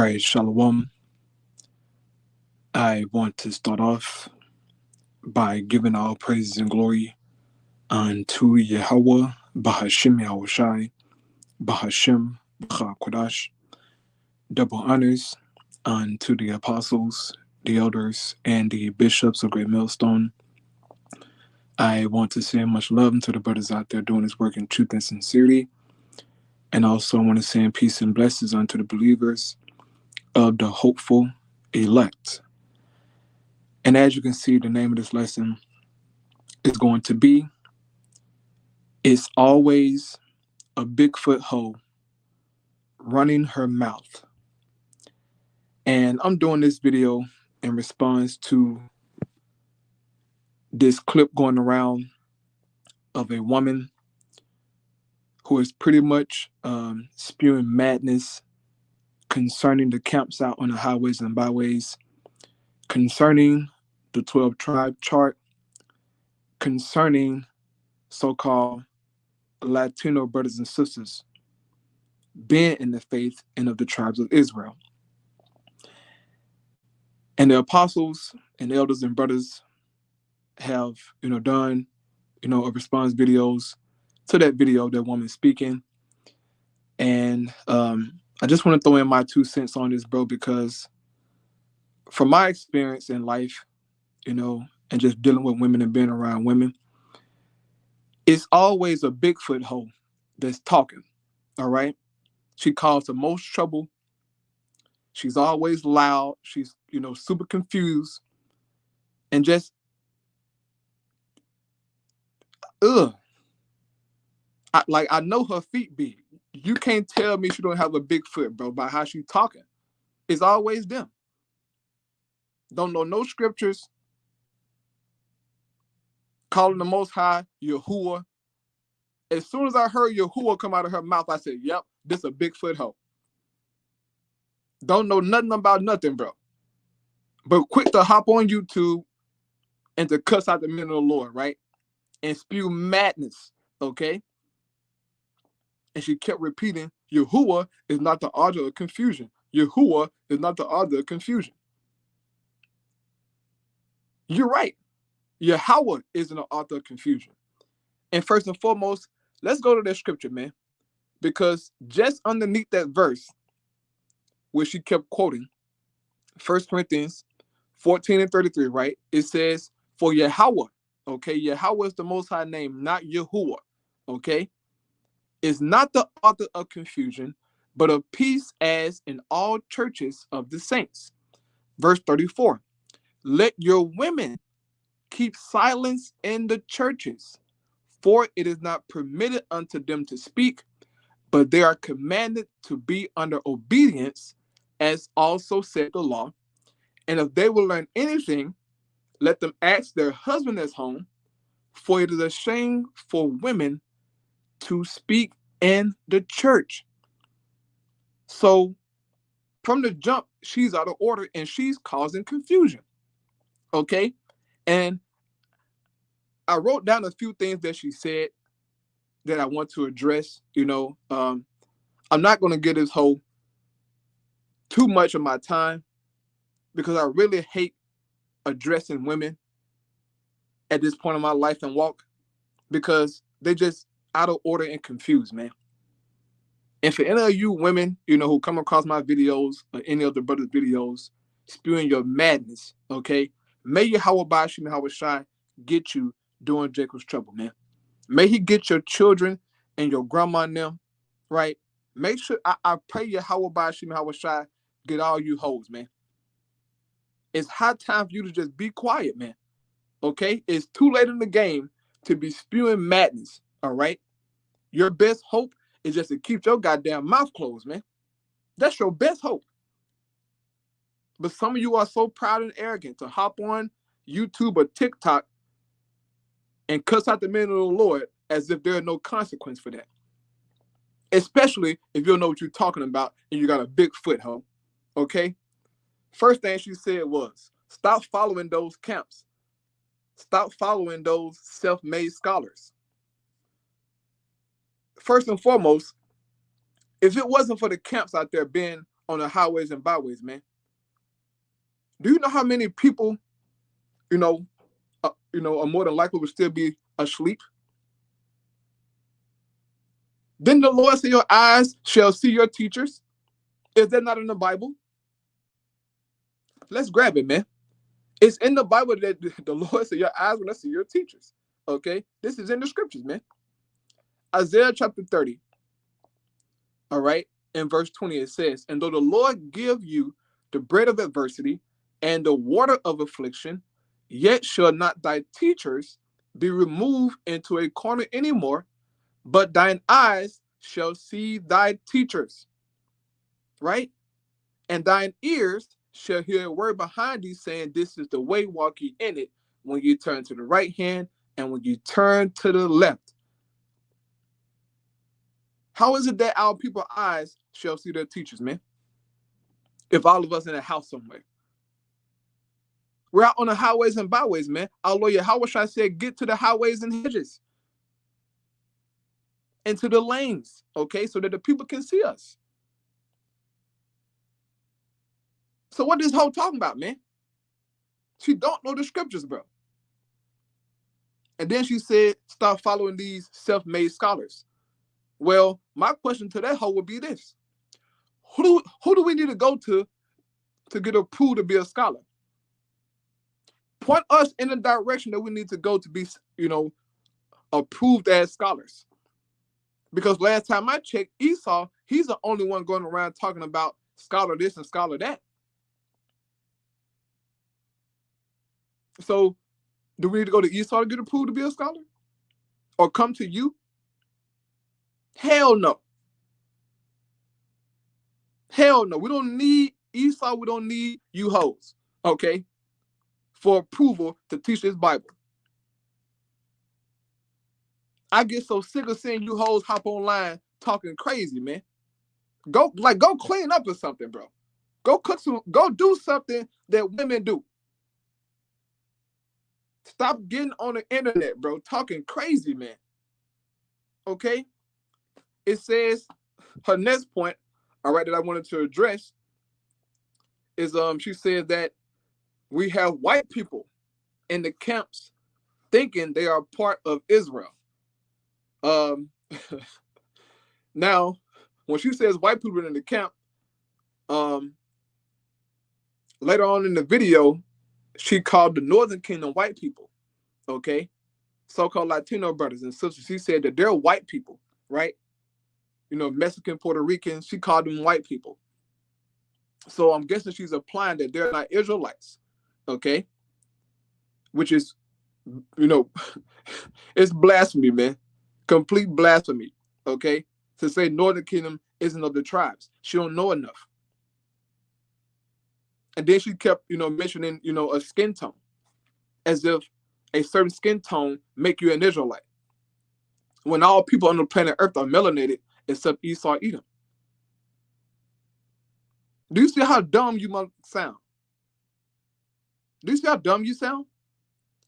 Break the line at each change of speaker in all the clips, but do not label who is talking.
right, Shalom. I want to start off by giving all praises and glory unto Yahweh, Bahashim Yahushai, Bahashim, Bahakwadash. Double honors unto the apostles, the elders, and the bishops of Great Millstone. I want to send much love to the brothers out there doing this work in truth and sincerity. And also want to send peace and blessings unto the believers of the hopeful elect. And as you can see, the name of this lesson is going to be It's Always a Bigfoot Hoe Running Her Mouth. And I'm doing this video in response to this clip going around of a woman who is pretty much spewing madness concerning the camps out on the highways and byways, concerning the 12 tribe chart, concerning so-called Latino brothers and sisters being in the faith and of the tribes of Israel. And the apostles and elders and brothers have, done, a response videos to that video, that woman speaking. And I just want to throw in my 2 cents on this, bro, because from my experience in life, and just dealing with women and being around women, it's always a Bigfoot hoe that's talking, all right? She caused the most trouble. She's always loud. She's, super confused. And just, I know her feet big. You can't tell me she don't have a big foot, bro, by how she's talking. It's always them. Don't know no scriptures. Calling the Most High Yahuwah. As soon as I heard Yahuwah come out of her mouth, I said, yep, this a Bigfoot hoe. Don't know nothing about nothing, bro. But quick to hop on YouTube and to cuss out the men of the Lord, right? And spew madness, okay? And she kept repeating, Yahuwah is not the author of confusion. Yahuwah is not the author of confusion. You're right. Yahweh isn't the author of confusion. And first and foremost, let's go to that scripture, man. Because just underneath that verse, where she kept quoting, 1 Corinthians 14 and 33, right? It says, for Yahweh, okay? Yahweh is the Most High name, not Yahuwah, okay? Is not the author of confusion, but of peace, as in all churches of the saints. Verse 34, let your women keep silence in the churches, for it is not permitted unto them to speak, but they are commanded to be under obedience, as also said the law. And if they will learn anything, let them ask their husband that's home, for it is a shame for women to speak in the church. So from the jump, she's out of order and she's causing confusion. Okay? And I wrote down a few things that she said that I want to address. I'm not going to give this whole too much of my time because I really hate addressing women at this point in my life and walk because they're just out of order and confused, man. And for any of you women, who come across my videos or any of the brothers' videos spewing your madness, okay, may Yahweh Bashim Hawashai get you during Jacob's trouble, man. May he get your children and your grandma and them, right? Make sure, I pray Yahweh Bashim Hawashai get all you hoes, man. It's high time for you to just be quiet, man. Okay? It's too late in the game to be spewing madness, all right? Your best hope is just to keep your goddamn mouth closed, man. That's your best hope. But some of you are so proud and arrogant to hop on YouTube or TikTok and cuss out the men of the Lord as if there are no consequence for that. Especially if you don't know what you're talking about and you got a big foot, hoe. Okay? First thing she said was, stop following those camps. Stop following those self-made scholars. First and foremost, if it wasn't for the camps out there being on the highways and byways, man. Do you know how many people, are more than likely will still be asleep? Didn't the Lord say your eyes shall see your teachers? Is that not in the Bible? Let's grab it, man. It's in the Bible that the Lord said your eyes will not see your teachers. Okay? This is in the scriptures, man. Isaiah chapter 30. All right? In verse 20, it says, and though the Lord give you the bread of adversity and the water of affliction, yet shall not thy teachers be removed into a corner anymore, but thine eyes shall see thy teachers. Right? And thine ears shall hear a word behind thee saying, this is the way, walk ye in it, when you turn to the right hand and when you turn to the left. How is it that our people's eyes shall see their teachers, man? If all of us in a house somewhere. We're out on the highways and byways, man. Our Lord Yahushua said, get to the highways and hedges. And to the lanes, okay, so that the people can see us. So what this whole talking about, man? She don't know the scriptures, bro. And then she said, start following these self-made scholars. Well, my question to that hoe would be this. Who do we need to go to get approved to be a scholar? Point us in the direction that we need to go to be, approved as scholars. Because last time I checked, Esau, he's the only one going around talking about scholar this and scholar that. So do we need to go to Esau to get approved to be a scholar? Or come to you? Hell no. Hell no. We don't need Esau. We don't need you hoes, okay, for approval to teach this Bible. I get so sick of seeing you hoes hop online talking crazy, man. Go clean up or something, bro. Go do something that women do. Stop getting on the internet, bro, talking crazy, man. Okay? It says her next point, all right, that I wanted to address is she says that we have white people in the camps thinking they are part of Israel. Now, when she says white people in the camp, later on in the video, she called the Northern Kingdom white people, okay? So-called Latino brothers and sisters. She said that they're white people, right? Mexican, Puerto Ricans, she called them white people. So I'm guessing she's implying that they're not Israelites, okay? Which is, it's blasphemy, man. Complete blasphemy, okay? To say Northern Kingdom isn't of the tribes. She don't know enough. And then she kept, mentioning, a skin tone, as if a certain skin tone make you an Israelite. When all people on the planet Earth are melanated, except Esau, Edom. Do you see how dumb you must sound? Do you see how dumb you sound?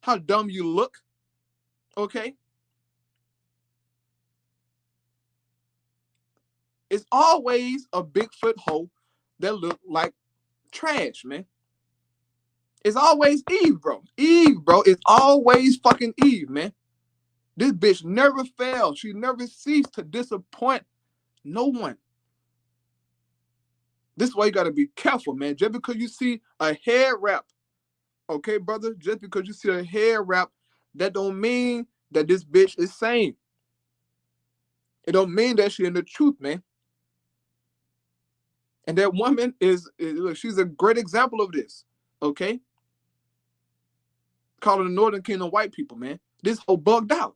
How dumb you look? Okay? It's always a Bigfoot hoe that look like trash, man. It's always Eve, bro. Eve, bro. It's always fucking Eve, man. This bitch never fails. She never ceased to disappoint no one. This is why you got to be careful, man. Just because you see a hair wrap, okay, brother? Just because you see a hair wrap, that don't mean that this bitch is sane. It don't mean that she in the truth, man. And that woman she's a great example of this, okay? Calling the Northern Kingdom white people, man. This whole bugged out.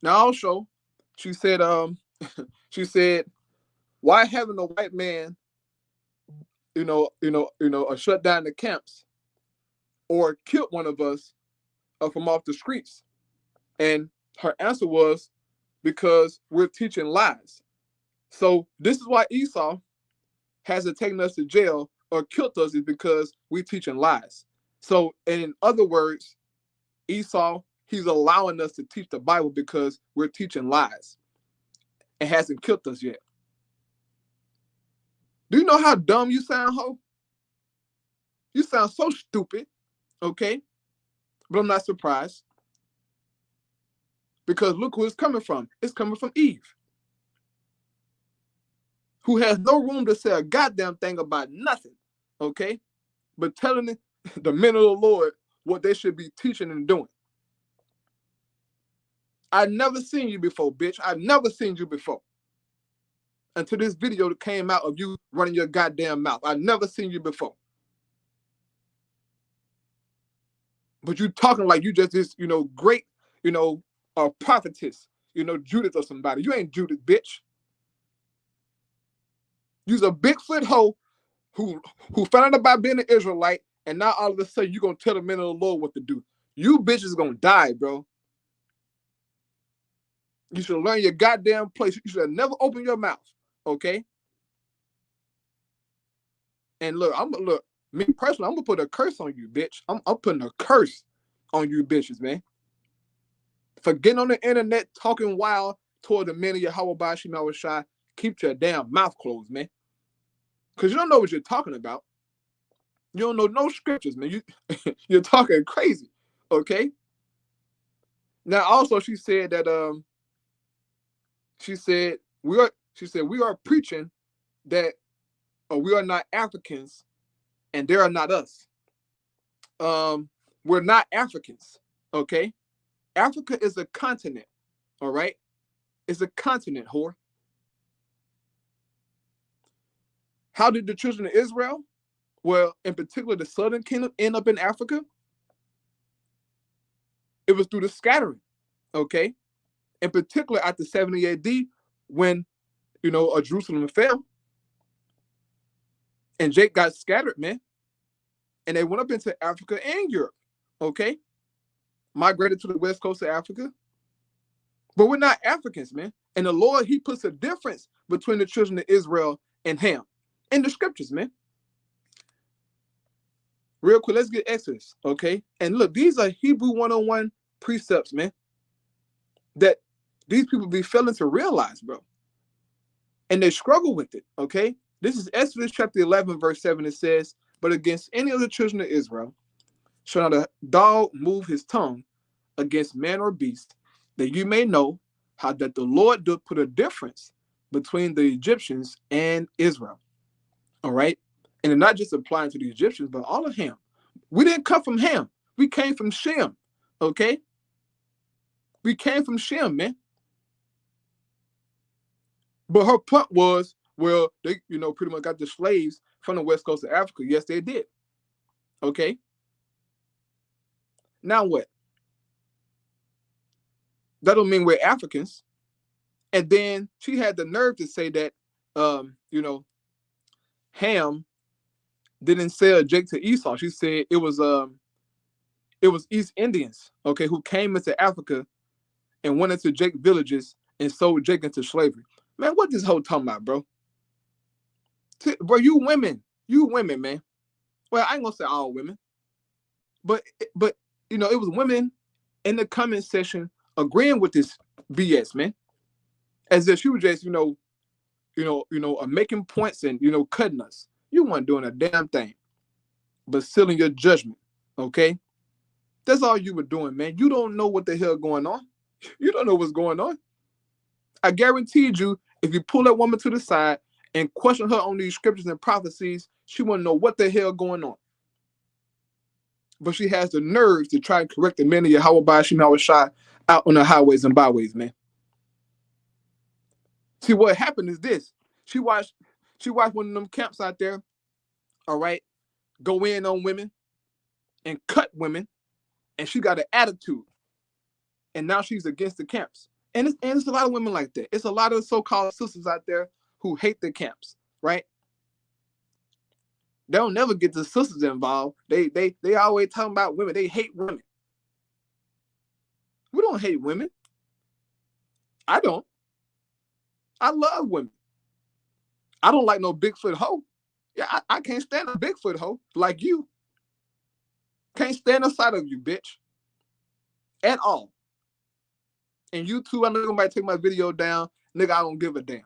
Now also, she said, why haven't a white man, shut down the camps or killed one of us from off the streets? And her answer was, because we're teaching lies. So this is why Esau hasn't taken us to jail or killed us, is because we're teaching lies. So in other words, Esau, he's allowing us to teach the Bible because we're teaching lies. It hasn't killed us yet. Do you know how dumb you sound, ho? You sound so stupid, okay? But I'm not surprised. Because look who it's coming from. It's coming from Eve, who has no room to say a goddamn thing about nothing, okay? But telling the men of the Lord what they should be teaching and doing. I never seen you before, bitch. I never seen you before. Until this video that came out of you running your goddamn mouth. I never seen you before. But you talking like you just this, great, prophetess, Judith or somebody. You ain't Judith, bitch. You's a Bigfoot hoe who found out about being an Israelite, and now all of a sudden you gonna tell the men of the Lord what to do. You bitches gonna die, bro. You should learn your goddamn place. You should have never opened your mouth, okay? And look, me personally, I'm gonna put a curse on you, bitch. I'm putting a curse on you bitches, man. For getting on the internet talking wild toward the men of Yahweh Bashim Awashai, keep your damn mouth closed, man. Because you don't know what you're talking about. You don't know no scriptures, man. You're talking crazy, okay? Now, also, she said that we are preaching that we are not Africans and they are not us. We're not Africans, okay? Africa is a continent, all right? It's a continent, whore. How did the children of Israel, well, in particular the southern kingdom, end up in Africa? It was through the scattering, okay? In particular after 70 AD, when, Jerusalem fell, and Jake got scattered, man. And they went up into Africa and Europe, okay? Migrated to the west coast of Africa. But we're not Africans, man. And the Lord, he puts a difference between the children of Israel and Ham in the scriptures, man. Real quick, let's get Exodus, okay? And look, these are Hebrew 101 precepts, man, that these people be failing to realize, bro. And they struggle with it, okay? This is Exodus chapter 11, verse 7. It says, but against any of the children of Israel shall not a dog move his tongue against man or beast, that you may know how that the Lord doth put a difference between the Egyptians and Israel. All right? And it's not just applying to the Egyptians, but all of Ham. We didn't come from Ham. We came from Shem. Okay? We came from Shem, man. But her point was, well, they, pretty much got the slaves from the west coast of Africa. Yes, they did. Okay? Now what? That don't mean we're Africans. And then she had the nerve to say that, Ham didn't sell Jake to Esau. She said it was East Indians, okay, who came into Africa and went into Jake villages and sold Jake into slavery. Man, what this whole talking about, bro? Bro, you women, man. Well, I ain't gonna say all women, but it was women in the comment section agreeing with this BS, man, as if she was just making points and cutting us. You weren't doing a damn thing, but sealing your judgment, okay? That's all you were doing, man. You don't know what the hell going on. You don't know what's going on. I guaranteed you, if you pull that woman to the side and question her on these scriptures and prophecies, she wouldn't know what the hell going on. But she has the nerves to try and correct the men of Yahweh Bashim Awashai out on the highways and byways, man. See, what happened is this. She watched one of them camps out there, all right, go in on women and cut women, and she got an attitude. And now she's against the camps. And it's a lot of women like that. It's a lot of so-called sisters out there who hate the camps, right? They don't never get the sisters involved. They always talking about women. They hate women. We don't hate women. I don't. I love women. I don't like no Bigfoot hoe. Yeah, I can't stand a Bigfoot hoe like you. Can't stand the sight of you, bitch. At all. And you too, I know nobody take my video down. Nigga, I don't give a damn.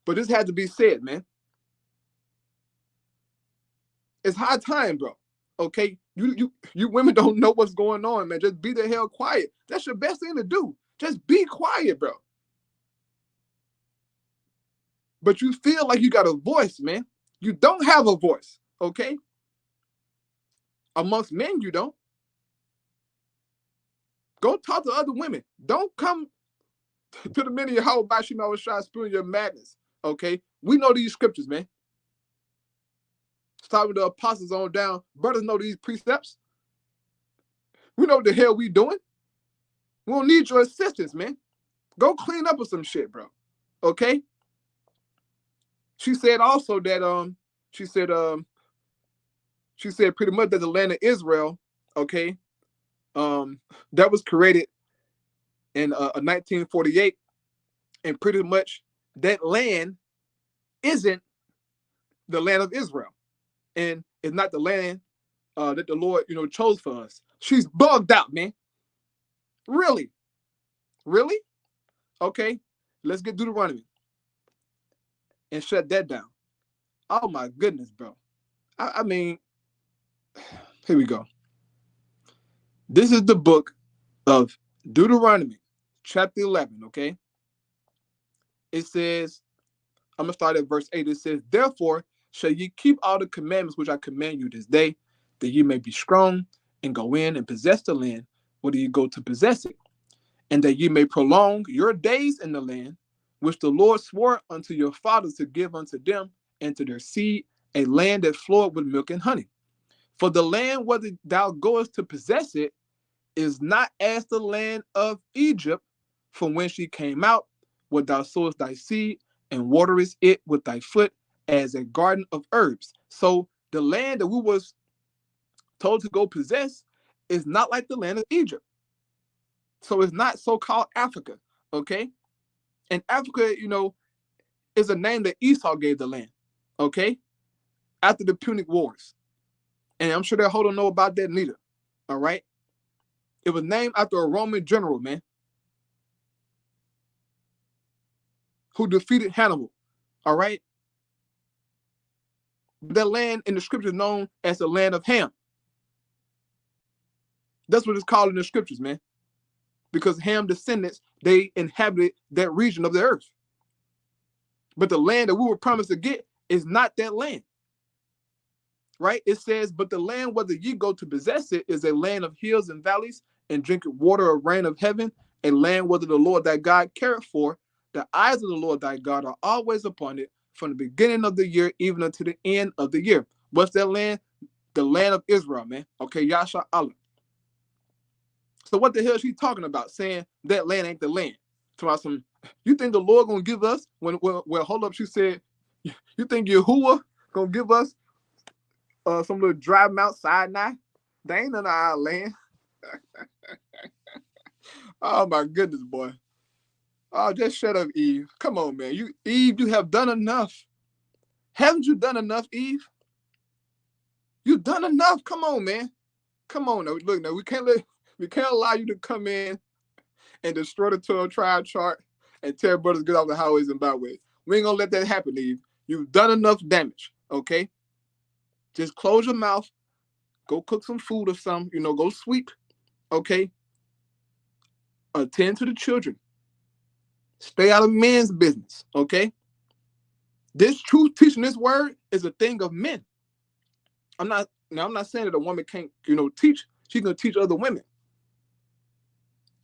But this had to be said, man. It's high time, bro. Okay, you women don't know what's going on, man. Just be the hell quiet. That's your best thing to do. Just be quiet, bro. But you feel like you got a voice, man. You don't have a voice, okay? Amongst men, you don't. Go talk to other women. Don't come to the men of your house about you know trying to spill your madness, okay? We know these scriptures, man. Start with the apostles on down. Brothers know these precepts. We know what the hell we doing. We don't need your assistance, man. Go clean up with some shit, bro. Okay? She said also that she said pretty much that the land of Israel, okay, that was created in 1948, and pretty much that land isn't the land of Israel, and it's not the land that the Lord, you know, chose for us. She's bugged out, man. Really, really. Okay, let's get Deuteronomy and shut that down. Oh my goodness, bro. I mean, here we go. This is the book of Deuteronomy, chapter 11, okay? It says, I'm going to start at verse 8. It says, therefore shall ye keep all the commandments which I command you this day, that ye may be strong and go in and possess the land, whether you go to possess it, and that ye may prolong your days in the land, which the Lord swore unto your fathers to give unto them and to their seed, a land that floweth with milk and honey. For the land whether thou goest to possess it is not as the land of Egypt, from whence she came out, where thou sowest thy seed and waterest it with thy foot, as a garden of herbs. So the land that we was told to go possess is not like the land of Egypt. So it's not so-called Africa, okay? And Africa, you know, is a name that Esau gave the land, okay? After the Punic Wars. And I'm sure that Hold don't know about that neither, all right? It was named after a Roman general, man, who defeated Hannibal, all right? That land in the scriptures known as the land of Ham. That's what it's called in the scriptures, man. Because Ham descendants, they inhabited that region of the earth. But the land that we were promised to get is not that land. Right? It says, but the land whether ye go to possess it is a land of hills and valleys, and drink water of rain of heaven, a land whether the Lord thy God careth for. The eyes of the Lord thy God are always upon it, from the beginning of the year even unto the end of the year. What's that land? The land of Israel, man. Okay, Yasha Allah. So what the hell is she talking about, saying that land ain't the land? To some, you think the Lord gonna give us well, hold up, she said, you think Yahuwah gonna give us some little dry Mount Sinai? They ain't in our land. Oh my goodness, boy. Oh, just shut up, Eve. Come on, man. Eve, you have done enough. Haven't you done enough, Eve? You've done enough. Come on, man. Come on. Now, look, now we can't allow you to come in and destroy the 12 tribe chart and tell brothers get off the highways and byways. We ain't gonna let that happen, Eve. You've done enough damage, okay? Just close your mouth. Go cook some food or something. You know, go sweep, okay? Attend to the children. Stay out of men's business, okay? This truth teaching, this word is a thing of men. I'm not saying that a woman can't, you know, teach. She can teach other women.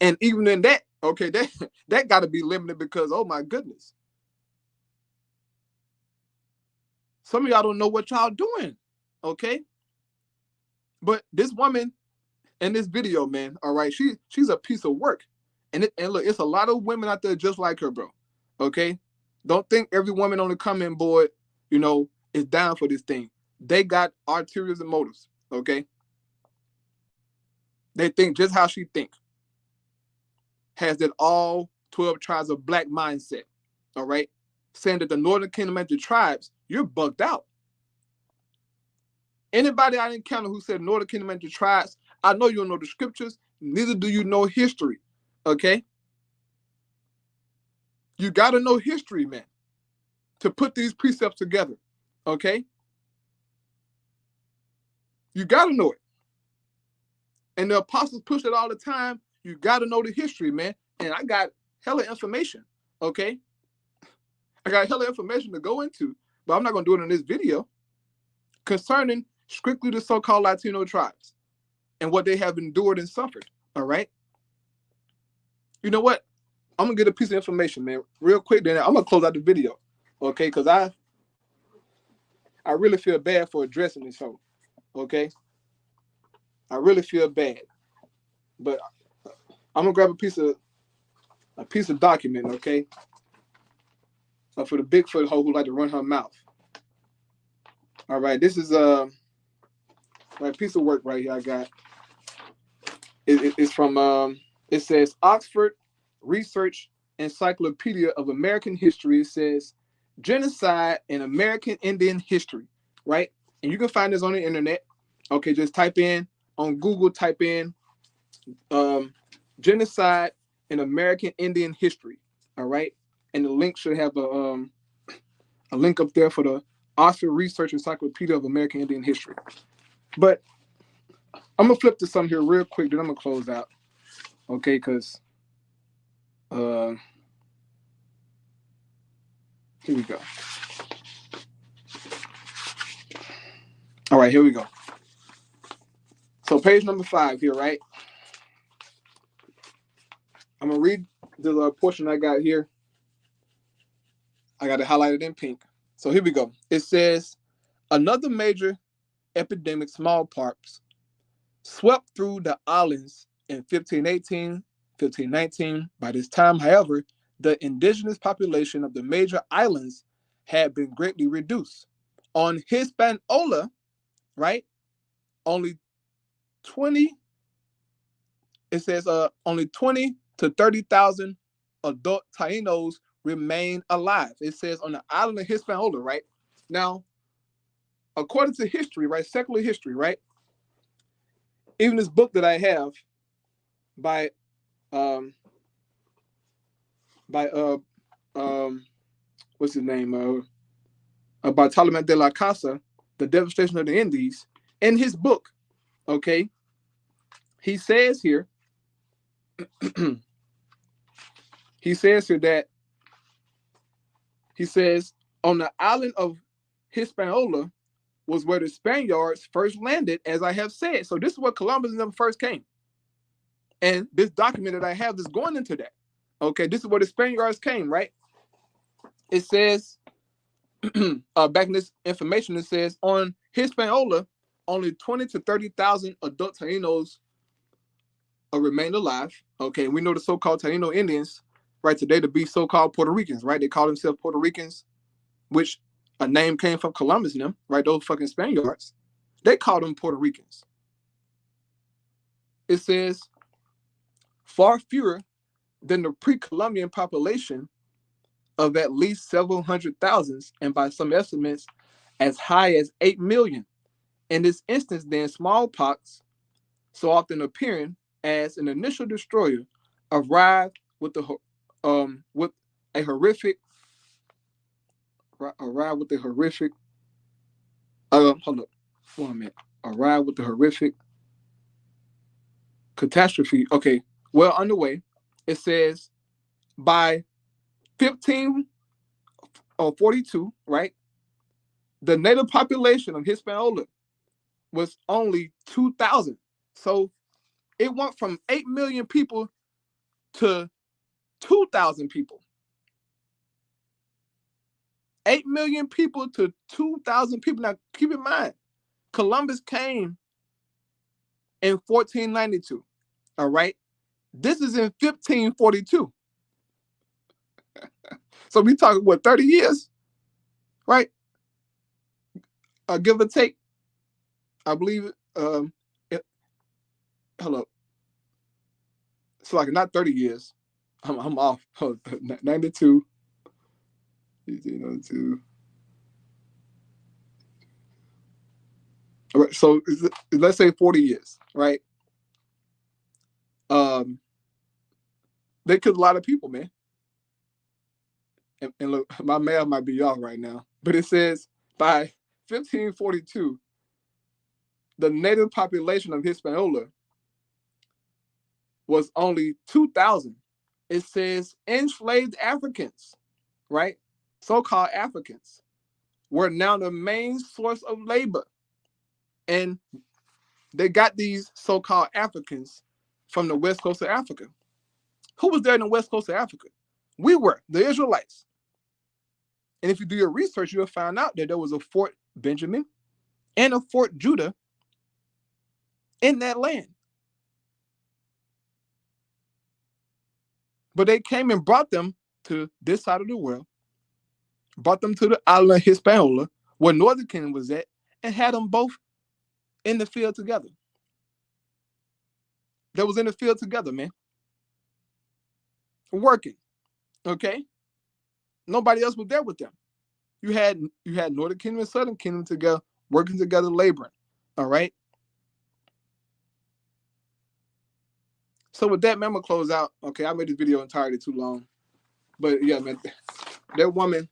And even in that, okay, that got to be limited because, oh my goodness. Some of y'all don't know what y'all doing, okay? But this woman in this video, man, all right, she's a piece of work. And look, it's a lot of women out there just like her, bro, okay? Don't think every woman on the comment board, you know, is down for this thing. They got ulteriors and motives, okay? They think just how she think. Has that all 12 tribes of black mindset, all right? Saying that the Northern Kingdom and the tribes, you're bugged out. Anybody I encounter who said Northern Kingdom and the tribes, I know you don't know the scriptures, neither do you know history, okay? You got to know history, man, to put these precepts together, okay? You got to know it. And the apostles push it all the time. You got to know the history, man. And I got hella information, okay? I got hella information to go into, but I'm not going to do it in this video, concerning strictly the so-called Latino tribes and what they have endured and suffered, all right? You know what? I'm going to get a piece of information, man, real quick. Then I'm going to close out the video, okay? Because I really feel bad for addressing this whole, okay? I really feel bad. But I'm going to grab a piece of document, okay? For the Bigfoot hoe who like to run her mouth. All right, this is a piece of work right here I got. It's from, it says Oxford Research Encyclopedia of American History. It says Genocide in American Indian History, right? And you can find this on the internet. Okay, just type in on Google, type in Genocide in American Indian History, all right? And the link should have a link up there for the Oxford Research Encyclopedia of American Indian History. But I'm gonna flip to something here real quick, then I'm gonna close out. Okay, because here we go. All right, here we go. So page number 5 here, right? I'm gonna read the portion I got here. I got it highlighted in pink. So here we go. It says, another major epidemic, smallpox, swept through the islands in 1518, 1519. By this time, however, the indigenous population of the major islands had been greatly reduced. On Hispaniola, right, only 20, it says only 20 to 30,000 adult Tainos remain alive. It says on the island of Hispaniola, right? Now, according to history, right, secular history, right, even this book that I have by what's his name? Bartolome de la Casa, The Devastation of the Indies, in his book, okay, he says here, he says on the island of Hispaniola was where the Spaniards first landed, as I have said. So this is where Columbus and them first came. And this document that I have is going into that. Okay, this is where the Spaniards came, right? It says, back in this information, it says on Hispaniola, only 20 to 30,000 adult Tainos remained alive. Okay, we know the so-called Taino Indians, right, today to be so-called Puerto Ricans, right? They call themselves Puerto Ricans, which a name came from Columbus and them, right? Those fucking Spaniards. They called them Puerto Ricans. It says far fewer than the pre-Columbian population of at least several hundred thousands, and by some estimates, as high as 8 million. In this instance, then, smallpox, so often appearing as an initial destroyer, arrived with a horrific catastrophe. Okay, well underway. It says by 1542, right, the native population of Hispaniola was only 2,000. So it went from 8 million people to 2,000 people. 8 million people to 2,000 people. Now, keep in mind, Columbus came in 1492, all right? This is in 1542. So we talking, what, 30 years, right? Give or take, I believe, hold up. So like not 30 years. I'm off. 92. 1802. All right, so let's say 40 years, right? They killed a lot of people, man. And look, my math might be off right now, but it says by 1542, the native population of Hispaniola was only 2,000. It says enslaved Africans, right? So-called Africans were now the main source of labor. And they got these so-called Africans from the west coast of Africa. Who was there in the west coast of Africa? We were, the Israelites. And if you do your research, you'll find out that there was a Fort Benjamin and a Fort Judah in that land. But they came and brought them to this side of the world, brought them to the island of Hispaniola, where Northern Kingdom was at, and had them both in the field together. They was in the field together, man. Working. Okay? Nobody else was there with them. You had Northern Kingdom and Southern Kingdom together, working together, laboring. All right? So with that, man, I'm gonna close out. Okay, I made this video entirely too long. But yeah, man, that woman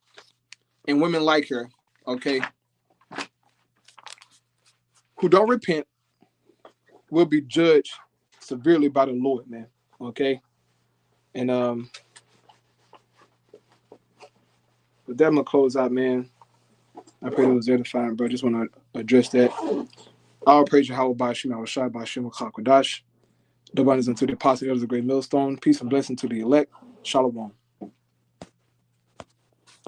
and women like her, okay, who don't repent will be judged severely by the Lord, man. Okay. And with that, I'm gonna close out, man. I pray it was edifying, bro. Just want to address that. All praise Yahweh by Shema Shai by Shema Kakwadash. The abundance unto the apostle of the great millstone. Peace and blessing to the elect. Shalom.